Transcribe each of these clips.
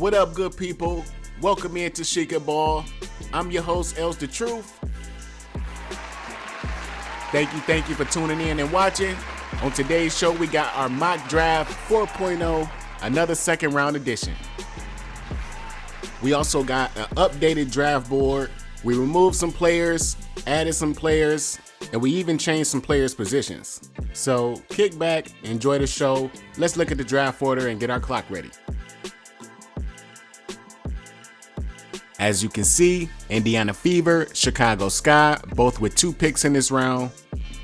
What up, good people? Welcome into Shika Ball. I'm your host, ElzdaTruph. Thank you for tuning in and watching. On today's show, we got our mock draft 4.0, another second round edition. We also got an updated draft board. We removed some players, added some players, and we even changed some players' positions. So kick back, enjoy the show. Let's look at the draft order and get our clock ready. As you can see, Indiana Fever, Chicago Sky, both with 2 picks in this round.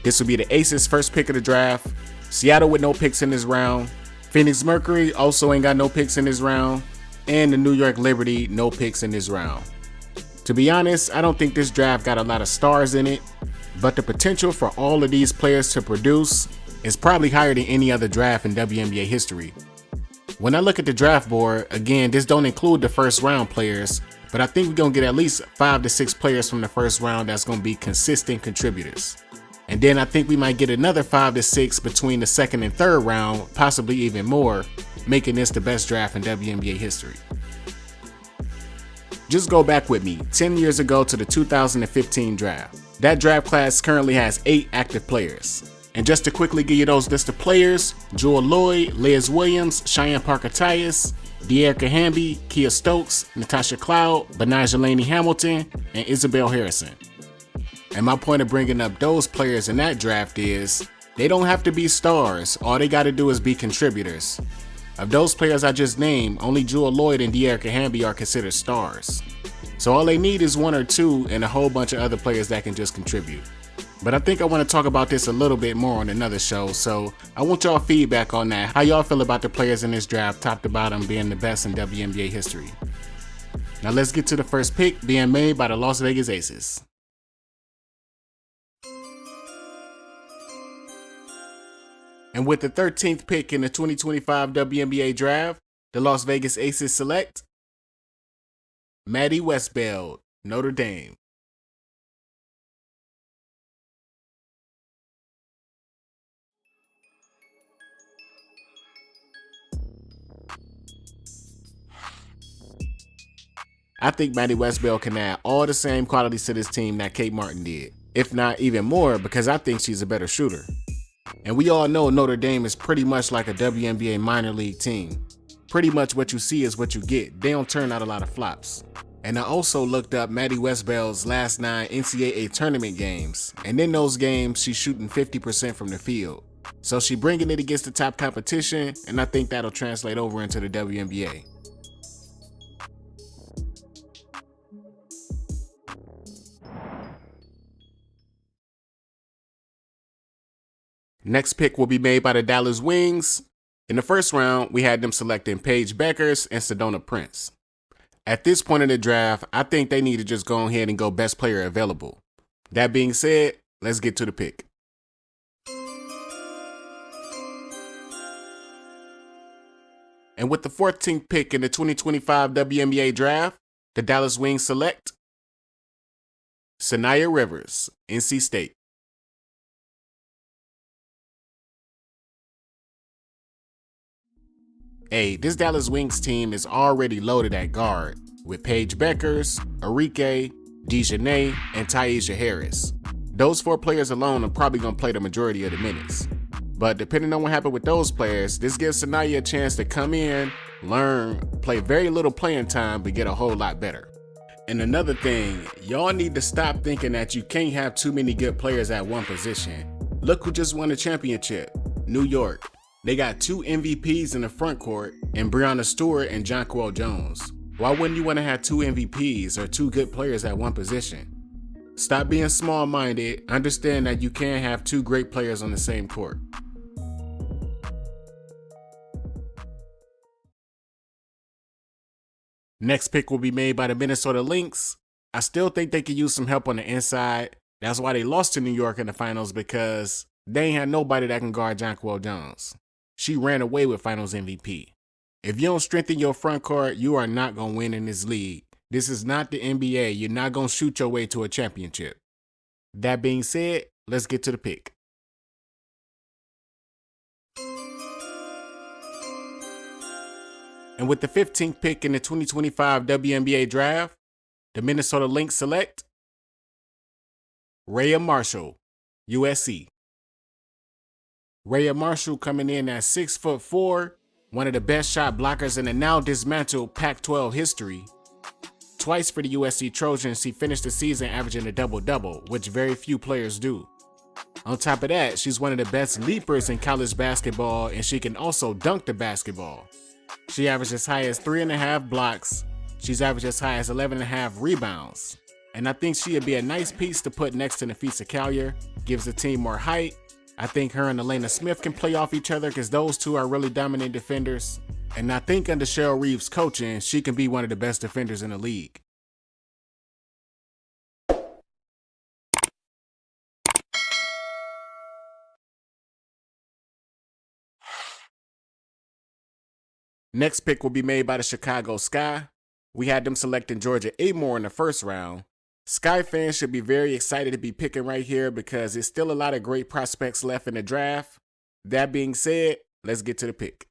This will be the Aces' first pick of the draft. Seattle with no picks in this round. Phoenix Mercury also ain't got no picks in this round. And the New York Liberty, no picks in this round. To be honest, I don't think this draft got a lot of stars in it, but the potential for all of these players to produce is probably higher than any other draft in WNBA history. When I look at the draft board, again, this don't include the first round players, but I think we're going to get at least 5 to 6 players from the first round that's going to be consistent contributors. And then I think we might get another 5 to 6 between the second and third round, possibly even more, making this the best draft in WNBA history. Just go back with me 10 years ago to the 2015 draft. That draft class currently has 8 active players. And just to quickly give you those list of players: Jewel Lloyd, Liz Williams, Cheyenne Parker-Tyus, De'Erica Hamby, Kia Stokes, Natasha Cloud, Benaja Laney-Hamilton, and Isabel Harrison. And my point of bringing up those players in that draft is, they don't have to be stars, all they gotta do is be contributors. Of those players I just named, only Jewel Lloyd and De'Erica Hamby are considered stars. So all they need is 1 or 2 and a whole bunch of other players that can just contribute. But I think I want to talk about this a little bit more on another show, so I want y'all feedback on that. How y'all feel about the players in this draft, top to bottom, being the best in WNBA history? Now let's get to the first pick, being made by the Las Vegas Aces. And with the 13th pick in the 2025 WNBA draft, the Las Vegas Aces select Maddy Westbeld, Notre Dame. I think Maddy Westbeld can add all the same qualities to this team that Kate Martin did, if not even more, because I think she's a better shooter. And we all know Notre Dame is pretty much like a WNBA minor league team. Pretty much what you see is what you get. They don't turn out a lot of flops. And I also looked up Maddy Westbeld's last 9 NCAA tournament games, and in those games she's shooting 50% from the field. So she's bringing it against the top competition, and I think that'll translate over into the WNBA. Next pick will be made by the Dallas Wings. In the first round, we had them selecting Paige Beckers and Sedona Prince. At this point in the draft, I think they need to just go ahead and go best player available. That being said, let's get to the pick. And with the 14th pick in the 2025 WNBA draft, the Dallas Wings select Saniya Rivers, NC State. Hey, this Dallas Wings team is already loaded at guard with Paige Beckers, Arike, Dejanay, and Tyesha Harris. Those 4 players alone are probably going to play the majority of the minutes. But depending on what happened with those players, this gives Saniya a chance to come in, learn, play very little playing time, but get a whole lot better. And another thing, y'all need to stop thinking that you can't have too many good players at one position. Look who just won a championship, New York. They got 2 MVPs in the front court, and Breanna Stewart and Jonquel Jones. Why wouldn't you want to have 2 MVPs or 2 good players at one position? Stop being small-minded. Understand that you can't have 2 great players on the same court. Next pick will be made by the Minnesota Lynx. I still think they could use some help on the inside. That's why they lost to New York in the finals, because they ain't had nobody that can guard Jonquel Jones. She ran away with finals MVP. If you don't strengthen your front court, you are not going to win in this league. This is not the NBA. You're not going to shoot your way to a championship. That being said, let's get to the pick. And with the 15th pick in the 2025 WNBA draft, the Minnesota Lynx select Rayah Marshall, USC. Rayah Marshall coming in at 6'4", one of the best shot blockers in the now dismantled Pac-12 history. Twice for the USC Trojans, she finished the season averaging a double-double, which very few players do. On top of that, she's one of the best leapers in college basketball, and she can also dunk the basketball. She averaged as high as 3.5 blocks. She's averaged as high as 11.5 rebounds. And I think she'd be a nice piece to put next to Napheesa Collier. Gives the team more height. I think her and Elena Smith can play off each other because those two are really dominant defenders. And I think under Cheryl Reeves' coaching, she can be one of the best defenders in the league. Next pick will be made by the Chicago Sky. We had them selecting Georgia Amore in the first round. Sky fans should be very excited to be picking right here because there's still a lot of great prospects left in the draft. That being said, let's get to the pick.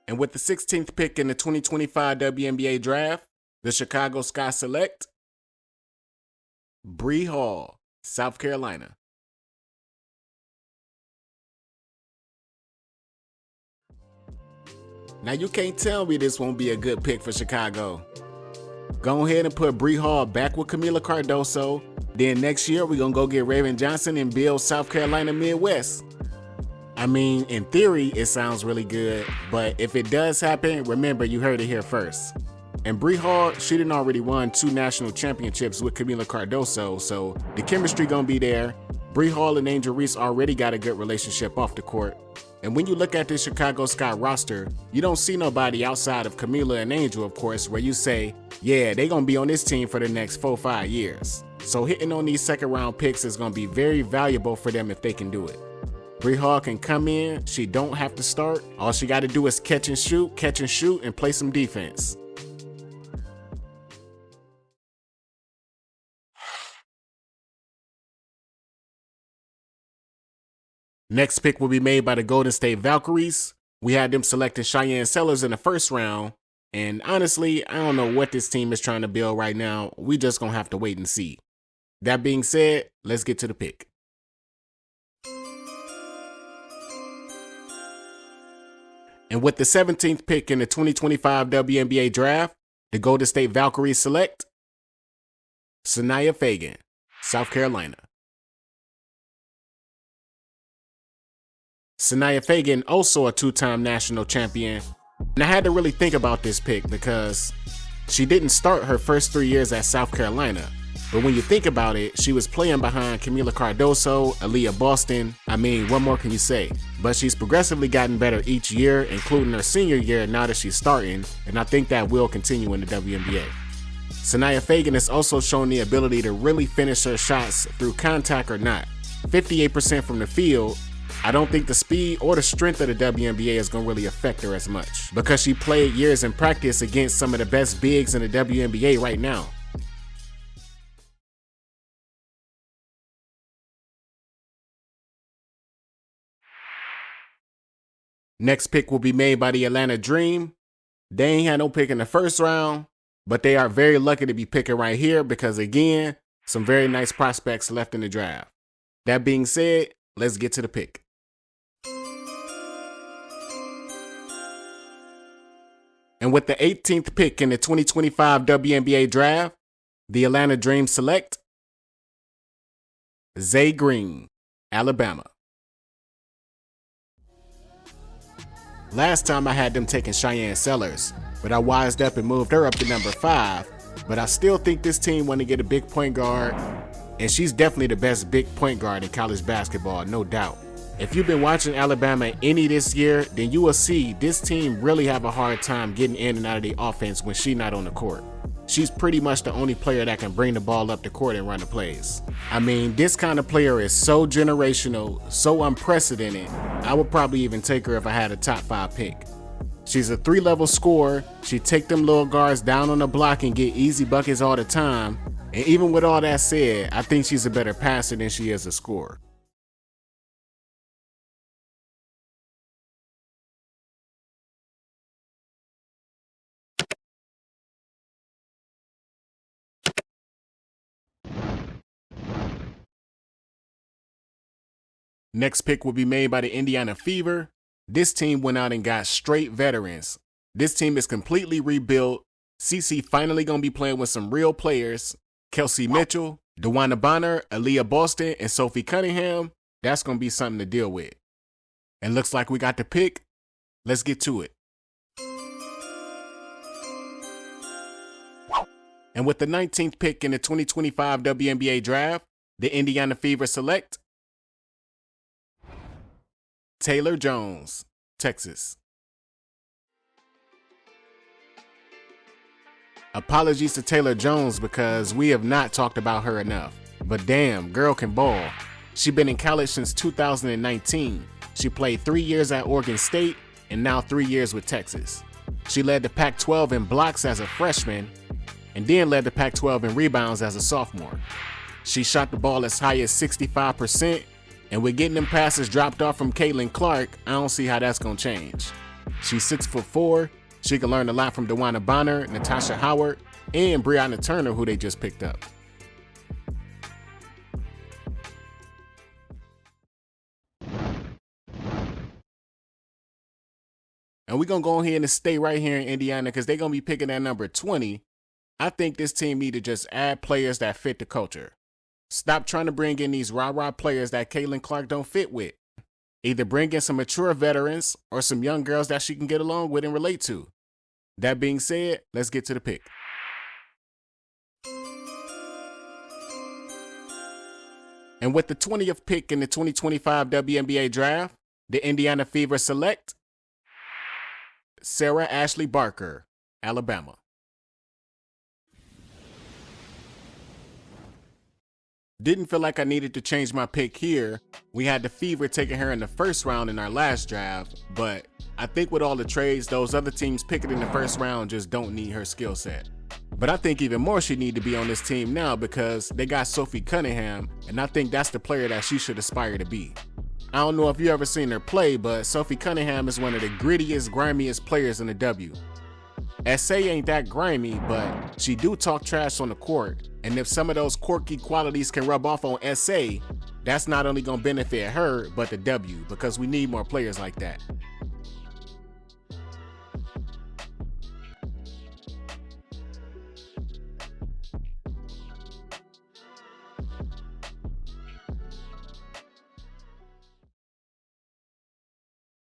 And with the 16th pick in the 2025 WNBA draft, the Chicago Sky select Bree Hall, South Carolina. Now you can't tell me this won't be a good pick for Chicago. Go ahead and put Bree Hall back with Kamilla Cardoso. Then next year we're gonna go get Raven Johnson and build South Carolina Midwest. I mean, in theory, it sounds really good, but if it does happen, remember you heard it here first. And Bree Hall, she done already won 2 national championships with Kamilla Cardoso, so the chemistry gonna be there. Bree Hall and Angel Reese already got a good relationship off the court. And when you look at this Chicago Sky roster, you don't see nobody outside of Kamilla and Angel, of course, where you say, yeah, they gonna be on this team for the next 4-5 years. So hitting on these second round picks is gonna be very valuable for them if they can do it. Bree Hall can come in, she don't have to start. All she gotta do is catch and shoot, and play some defense. Next pick will be made by the Golden State Valkyries. We had them selecting Cheyenne Sellers in the first round. And honestly, I don't know what this team is trying to build right now. We just gonna have to wait and see. That being said, let's get to the pick. And with the 17th pick in the 2025 WNBA draft, the Golden State Valkyries select Sania Feagin, South Carolina. Sania Feagin, also a 2-time national champion. And I had to really think about this pick because she didn't start her first 3 years at South Carolina. But when you think about it, she was playing behind Kamilla Cardoso, Aaliyah Boston. I mean, what more can you say? But she's progressively gotten better each year, including her senior year now that she's starting, and I think that will continue in the WNBA. Sania Feagin has also shown the ability to really finish her shots through contact or not. 58% from the field. I don't think the speed or the strength of the WNBA is going to really affect her as much because she played years in practice against some of the best bigs in the WNBA right now. Next pick will be made by the Atlanta Dream. They ain't had no pick in the first round, but they are very lucky to be picking right here because, again, some very nice prospects left in the draft. That being said, let's get to the pick. And with the 18th pick in the 2025 WNBA draft, the Atlanta Dream select Zay Green, Alabama. Last time I had them taking Cheyenne Sellers, but I wised up and moved her up to number 5. But I still think this team want to get a big point guard, and she's definitely the best big point guard in college basketball, no doubt. If you've been watching Alabama any this year, then you will see this team really have a hard time getting in and out of the offense when she's not on the court. She's pretty much the only player that can bring the ball up the court and run the plays. I mean, this kind of player is so generational, so unprecedented, I would probably even take her if I had a top 5 pick. She's a 3-level scorer. She take them little guards down on the block and get easy buckets all the time. And even with all that said, I think she's a better passer than she is a scorer. Next pick will be made by the Indiana Fever. This team went out and got straight veterans. This team is completely rebuilt. CC finally gonna be playing with some real players. Kelsey Mitchell, DeWanna Bonner, Aaliyah Boston, and Sophie Cunningham. That's gonna be something to deal with. And looks like we got the pick. Let's get to it. And with the 19th pick in the 2025 WNBA draft, the Indiana Fever select Taylor Jones, Texas. Apologies to Taylor Jones because we have not talked about her enough. But damn, girl can ball. She's been in college since 2019. She played 3 years at Oregon State and now 3 years with Texas. She led the Pac-12 in blocks as a freshman and then led the Pac-12 in rebounds as a sophomore. She shot the ball as high as 65%, and with getting them passes dropped off from Caitlin Clark, I don't see how that's gonna change. She's 6'4". She can learn a lot from DeWanna Bonner, Natasha Howard, and Breonna Turner, who they just picked up. And we're gonna go ahead and stay right here in Indiana because they're gonna be picking at number 20. I think this team need to just add players that fit the culture. Stop trying to bring in these rah-rah players that Caitlin Clark don't fit with. Either bring in some mature veterans or some young girls that she can get along with and relate to. That being said, let's get to the pick. And with the 20th pick in the 2025 WNBA draft, the Indiana Fever select Sarah Ashlee Barker, Alabama. Didn't feel like I needed to change my pick here. We had the Fever taking her in the first round in our last draft, but I think with all the trades, those other teams picking in the first round just don't need her skill set. But I think even more she need to be on this team now because they got Sophie Cunningham, and I think that's the player that she should aspire to be. I don't know if you ever seen her play, but Sophie Cunningham is one of the grittiest, grimiest players in the W. SA ain't that grimy, but she do talk trash on the court, and if some of those quirky qualities can rub off on SA, that's not only gonna benefit her, but the W, because we need more players like that.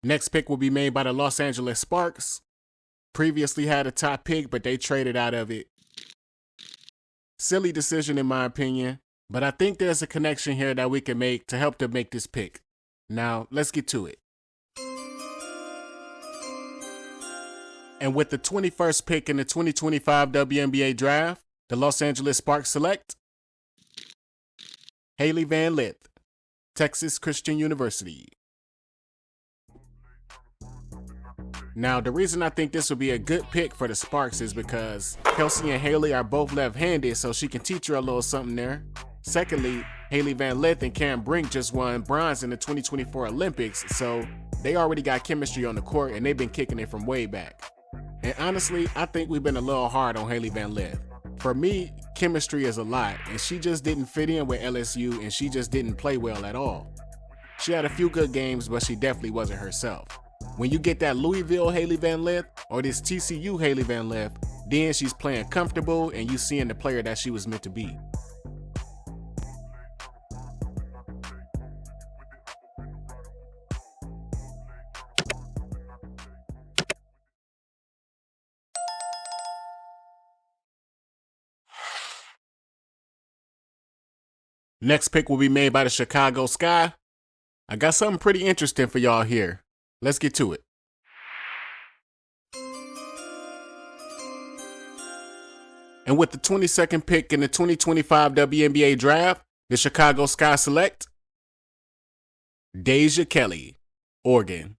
Next pick will be made by the Los Angeles Sparks. Previously had a top pick, but they traded out of it. Silly decision in my opinion, but I think there's a connection here that we can make to help to make this pick. Now, let's get to it. And with the 21st pick in the 2025 WNBA draft, the Los Angeles Sparks select Hailey Van Lith, Texas Christian University. Now, the reason I think this would be a good pick for the Sparks is because Kelsey and Hailey are both left-handed, so she can teach her a little something there. Secondly, Hailey Van Lith and Cam Brink just won bronze in the 2024 Olympics, so they already got chemistry on the court and they've been kicking it from way back. And honestly, I think we've been a little hard on Hailey Van Lith. For me, chemistry is a lot, and she just didn't fit in with LSU and she just didn't play well at all. She had a few good games, but she definitely wasn't herself. When you get that Louisville Hailey Van Lith or this TCU Hailey Van Lith, then she's playing comfortable and you seeing the player that she was meant to be. Next pick will be made by the Chicago Sky. I got something pretty interesting for y'all here. Let's get to it. And with the 22nd pick in the 2025 WNBA draft, the Chicago Sky select Deja Kelly, Oregon.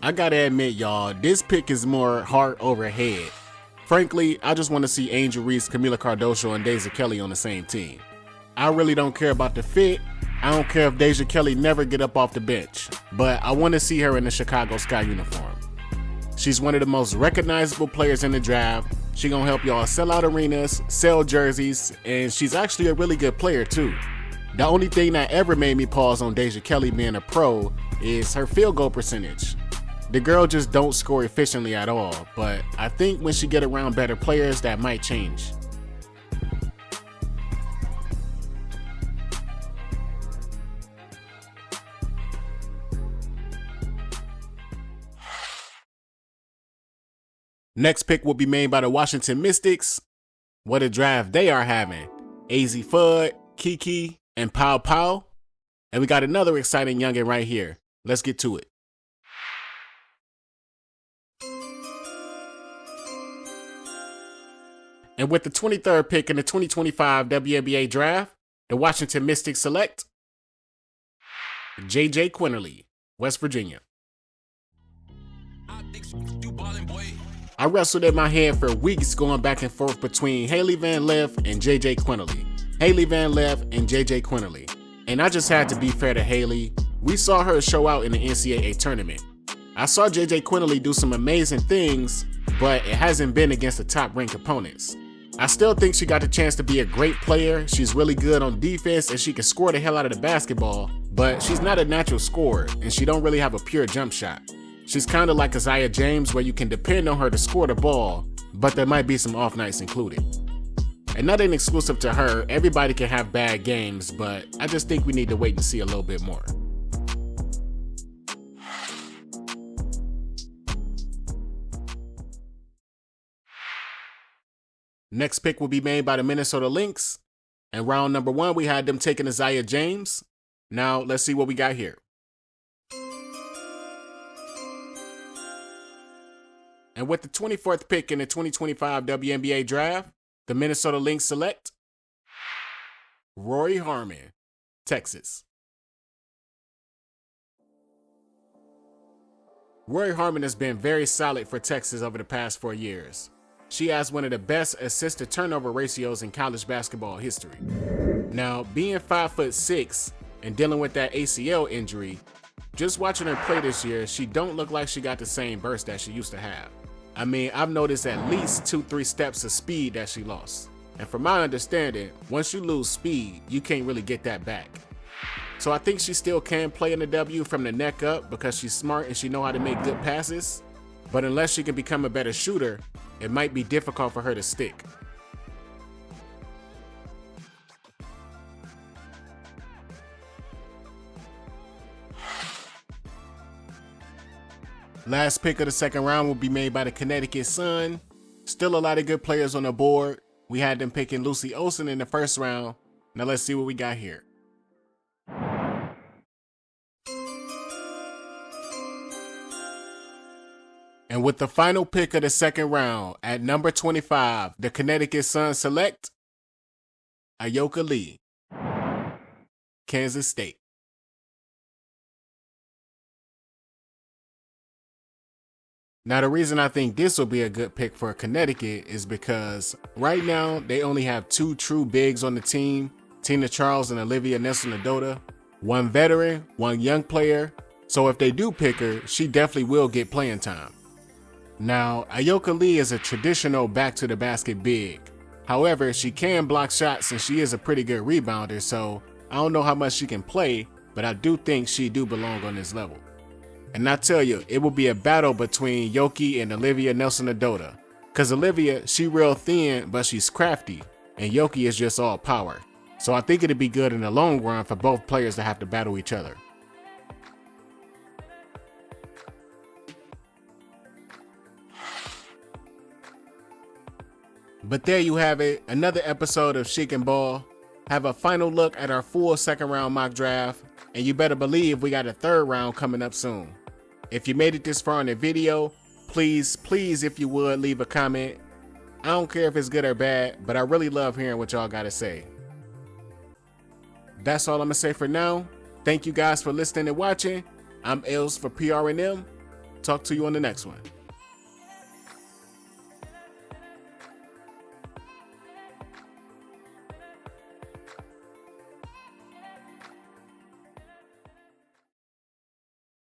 I gotta admit, y'all, this pick is more heart over head. Frankly, I just want to see Angel Reese, Camila Cardoso, and Deja Kelly on the same team. I really don't care about the fit. I don't care if Deja Kelly never get up off the bench, but I want to see her in the Chicago Sky uniform. She's one of the most recognizable players in the draft. She gonna help y'all sell out arenas, sell jerseys, and she's actually a really good player too. The only thing that ever made me pause on Deja Kelly being a pro is her field goal percentage. The girl just don't score efficiently at all, but I think when she get around better players, that might change. Next pick will be made by the Washington Mystics. What a draft they are having. AZ Fudd, Kiki, and Pow Pow. And we got another exciting youngin right here. Let's get to it. And with the 23rd pick in the 2025 WNBA draft, the Washington Mystics select JJ Quinerly, West Virginia. I wrestled in my head for weeks going back and forth between Hailey Van Lith and JJ Quinerly. Hailey Van Lith and JJ Quinerly. And I just had to be fair to Hailey. We saw her show out in the NCAA tournament. I saw JJ Quinerly do some amazing things, but it hasn't been against the top ranked opponents. I still think she got the chance to be a great player. She's really good on defense and she can score the hell out of the basketball, but she's not a natural scorer and she don't really have a pure jump shot. She's kind of like Isaiah James where you can depend on her to score the ball, but there might be some off nights included. And nothing exclusive to her, everybody can have bad games, but I just think we need to wait and see a little bit more. Next pick will be made by the Minnesota Lynx. And round number 1, we had them taking Isaiah James. Now, let's see what we got here. And with the 24th pick in the 2025 WNBA draft, the Minnesota Lynx select Rori Harmon, Texas. Rori Harmon has been very solid for Texas over the past 4 years. She has one of the best assist-to-turnover ratios in college basketball history. Now, being 5'6" and dealing with that ACL injury, just watching her play this year, she don't look like she got the same burst that she used to have. I mean, I've noticed at least 2-3 steps of speed that she lost. And from my understanding, once you lose speed, you can't really get that back. So I think she still can play in the W from the neck up because she's smart and she know how to make good passes. But unless she can become a better shooter, it might be difficult for her to stick. Last pick of the second round will be made by the Connecticut Sun. Still a lot of good players on the board. We had them picking Lucy Olsen in the first round. Now let's see what we got here. And with the final pick of the second round, at number 25, the Connecticut Sun select Ayoka Lee, Kansas State. Now the reason I think this will be a good pick for Connecticut is because right now they only have 2 true bigs on the team, Tina Charles and Olivia Nelson-Ododa, 1 veteran, 1 young player. So if they do pick her, she definitely will get playing time. Now, Ayoka Lee is a traditional back-to-the-basket big. However, she can block shots and she is a pretty good rebounder, so I don't know how much she can play, but I do think she do belong on this level. And I tell you, it will be a battle between Yoki and Olivia Nelson-Ododa. Cause Olivia, she real thin, but she's crafty, and Yoki is just all power. So I think it'd be good in the long run for both players to have to battle each other. But there you have it, another episode of Chic and Ball. Have a final look at our full second round mock draft, and you better believe we got a third round coming up soon. If you made it this far in the video, please, if you would, leave a comment. I don't care if it's good or bad, but I really love hearing what y'all gotta say. That's all I'm gonna say for now. Thank you guys for listening and watching. I'm Elz for PRNM. Talk to you on the next one.